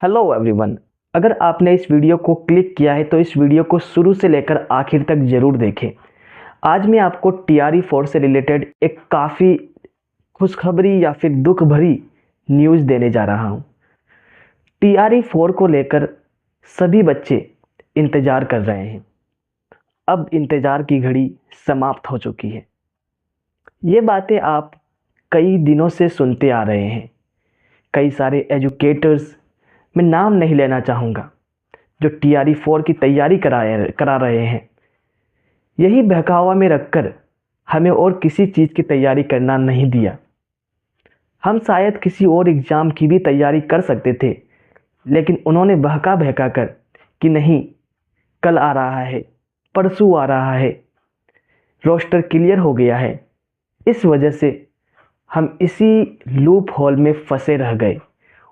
Hello everyone. अगर आपने इस वीडियो को क्लिक किया है तो इस वीडियो को शुरू से लेकर आखिर तक ज़रूर देखें। आज मैं आपको TRE 4 से रिलेटेड एक काफ़ी खुशखबरी या फिर दुख भरी न्यूज़ देने जा रहा हूँ। TRE 4 को लेकर सभी बच्चे इंतज़ार कर रहे हैं। अब इंतज़ार की घड़ी समाप्त हो चुकी है। ये बातें आप कई दिनों से सुनते आ रहे हैं। कई सारे एजुकेटर्स, मैं नाम नहीं लेना चाहूँगा, जो TRE 4 की तैयारी करा रहे हैं, यही बहकावा में रखकर हमें और किसी चीज़ की तैयारी करना नहीं दिया। हम शायद किसी और एग्ज़ाम की भी तैयारी कर सकते थे, लेकिन उन्होंने बहका बहका कर कि नहीं, कल आ रहा है, परसों आ रहा है, रोस्टर क्लियर हो गया है। इस वजह से हम इसी लूप होल में फंसे रह गए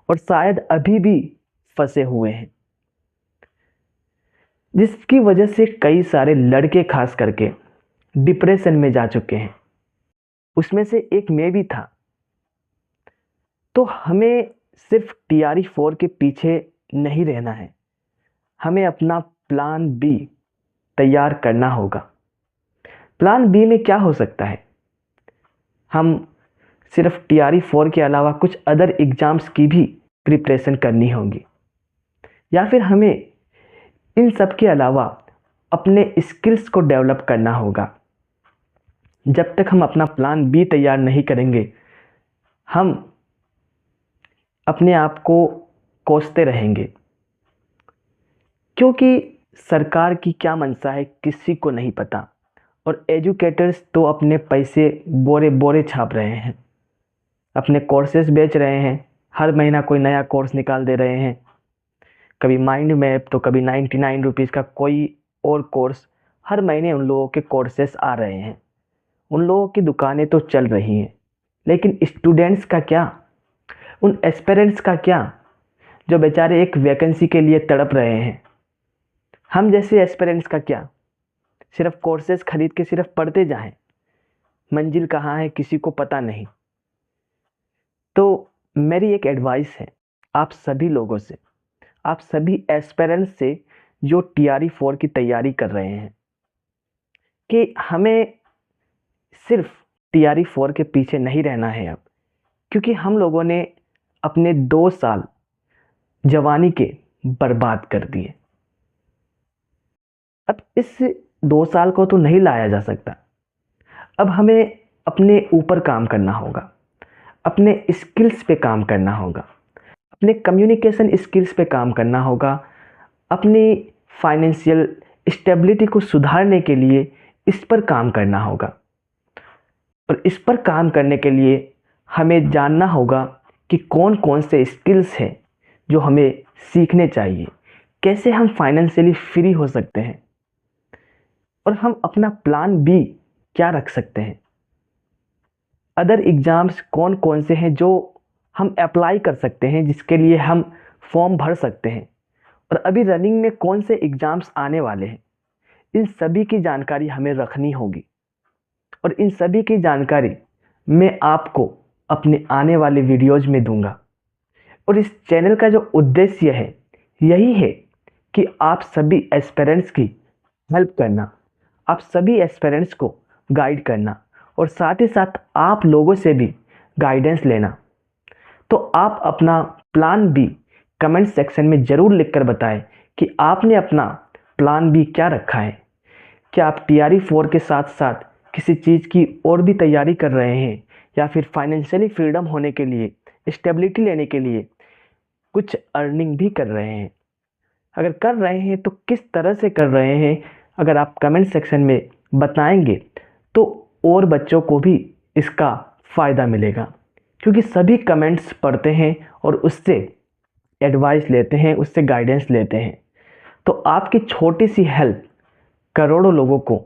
और शायद अभी भी फंसे हुए हैं, जिसकी वजह से कई सारे लड़के खास करके डिप्रेशन में जा चुके हैं। उसमें से एक मैं भी था। तो हमें सिर्फ TRE 4 के पीछे नहीं रहना है, हमें अपना प्लान बी तैयार करना होगा। प्लान बी में क्या हो सकता है? हम सिर्फ TRE 4 के अलावा कुछ अदर एग्ज़ाम्स की भी प्रिपरेशन करनी होगी, या फिर हमें इन सब के अलावा अपने स्किल्स को डेवलप करना होगा। जब तक हम अपना प्लान बी तैयार नहीं करेंगे, हम अपने आप को कोसते रहेंगे, क्योंकि सरकार की क्या मंशा है किसी को नहीं पता। और एजुकेटर्स तो अपने पैसे बोरे बोरे छाप रहे हैं, अपने कोर्सेज बेच रहे हैं। हर महीना कोई नया कोर्स निकाल दे रहे हैं, कभी माइंड मैप तो कभी 99 रुपीज़ का कोई और कोर्स। हर महीने उन लोगों के कोर्सेस आ रहे हैं, उन लोगों की दुकानें तो चल रही हैं, लेकिन स्टूडेंट्स का क्या? उन एस्पिरेंट्स का क्या, जो बेचारे एक वैकेंसी के लिए तड़प रहे हैं? हम जैसे एस्पिरेंट्स का क्या? सिर्फ कोर्सेज खरीद के सिर्फ पढ़ते जाएं, मंजिल कहाँ है किसी को पता नहीं। तो मेरी एक एडवाइस है आप सभी लोगों से, आप सभी एस्पिरेंट्स से जो TRE 4 की तैयारी कर रहे हैं, कि हमें सिर्फ TRE 4 के पीछे नहीं रहना है अब। क्योंकि हम लोगों ने अपने 2 साल जवानी के बर्बाद कर दिए। अब इस 2 साल को तो नहीं लाया जा सकता। अब हमें अपने ऊपर काम करना होगा, अपने स्किल्स पे काम करना होगा, अपने कम्युनिकेशन स्किल्स पे काम करना होगा, अपनी फाइनेंशियल स्टेबिलिटी को सुधारने के लिए इस पर काम करना होगा। और इस पर काम करने के लिए हमें जानना होगा कि कौन कौन से स्किल्स हैं जो हमें सीखने चाहिए, कैसे हम फाइनेंशियली फ्री हो सकते हैं, और हम अपना प्लान बी क्या रख सकते हैं। अदर एग्ज़ाम्स कौन कौन से हैं जो हम अप्लाई कर सकते हैं, जिसके लिए हम फॉर्म भर सकते हैं, और अभी रनिंग में कौन से एग्ज़ाम्स आने वाले हैं। इन सभी की जानकारी हमें रखनी होगी, और इन सभी की जानकारी मैं आपको अपने आने वाले वीडियोज़ में दूंगा। और इस चैनल का जो उद्देश्य है यही है कि आप सभी एस्पिरेंट्स की हेल्प करना, आप सभी एस्पिरेंट्स को गाइड करना, और साथ ही साथ आप लोगों से भी गाइडेंस लेना। तो आप अपना प्लान बी कमेंट सेक्शन में ज़रूर लिखकर बताएं कि आपने अपना प्लान बी क्या रखा है। क्या आप TRE 4 के साथ साथ किसी चीज़ की और भी तैयारी कर रहे हैं, या फिर फाइनेंशियली फ्रीडम होने के लिए, स्टेबिलिटी लेने के लिए कुछ अर्निंग भी कर रहे हैं? अगर कर रहे हैं तो किस तरह से कर रहे हैं, अगर आप कमेंट सेक्शन में बताएंगे तो और बच्चों को भी इसका फ़ायदा मिलेगा। क्योंकि सभी कमेंट्स पढ़ते हैं और उससे एडवाइस लेते हैं, उससे गाइडेंस लेते हैं। तो आपकी छोटी सी हेल्प करोड़ों लोगों को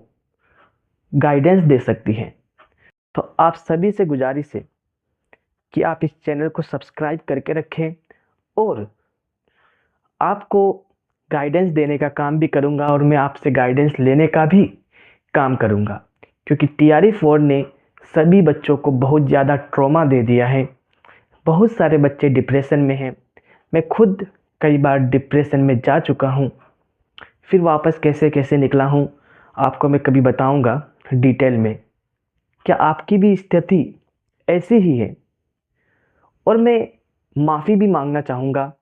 गाइडेंस दे सकती है। तो आप सभी से गुजारिश है कि आप इस चैनल को सब्सक्राइब करके रखें, और आपको गाइडेंस देने का काम भी करूंगा, और मैं आपसे गाइडेंस लेने का भी काम करूंगा। क्योंकि TRE 4 ने सभी बच्चों को बहुत ज़्यादा ट्रॉमा दे दिया है। बहुत सारे बच्चे डिप्रेशन में हैं। मैं खुद कई बार डिप्रेशन में जा चुका हूँ, फिर वापस कैसे कैसे निकला हूँ आपको मैं कभी बताऊँगा डिटेल में। क्या आपकी भी स्थिति ऐसी ही है? और मैं माफ़ी भी मांगना चाहूँगा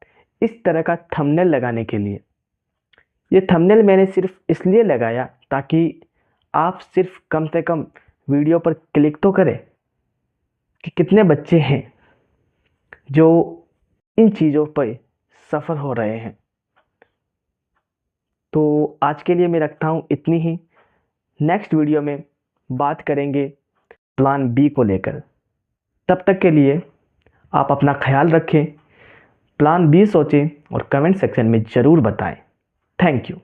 इस तरह का थंबनेल लगाने के लिए। ये थंबनेल मैंने सिर्फ इसलिए लगाया ताकि आप सिर्फ कम से कम वीडियो पर क्लिक तो करें कि कितने बच्चे हैं जो इन चीज़ों पर सफ़र हो रहे हैं। तो आज के लिए मैं रखता हूँ इतनी ही। नेक्स्ट वीडियो में बात करेंगे प्लान बी को लेकर। तब तक के लिए आप अपना ख्याल रखें, प्लान बी सोचें और कमेंट सेक्शन में ज़रूर बताएं। Thank you.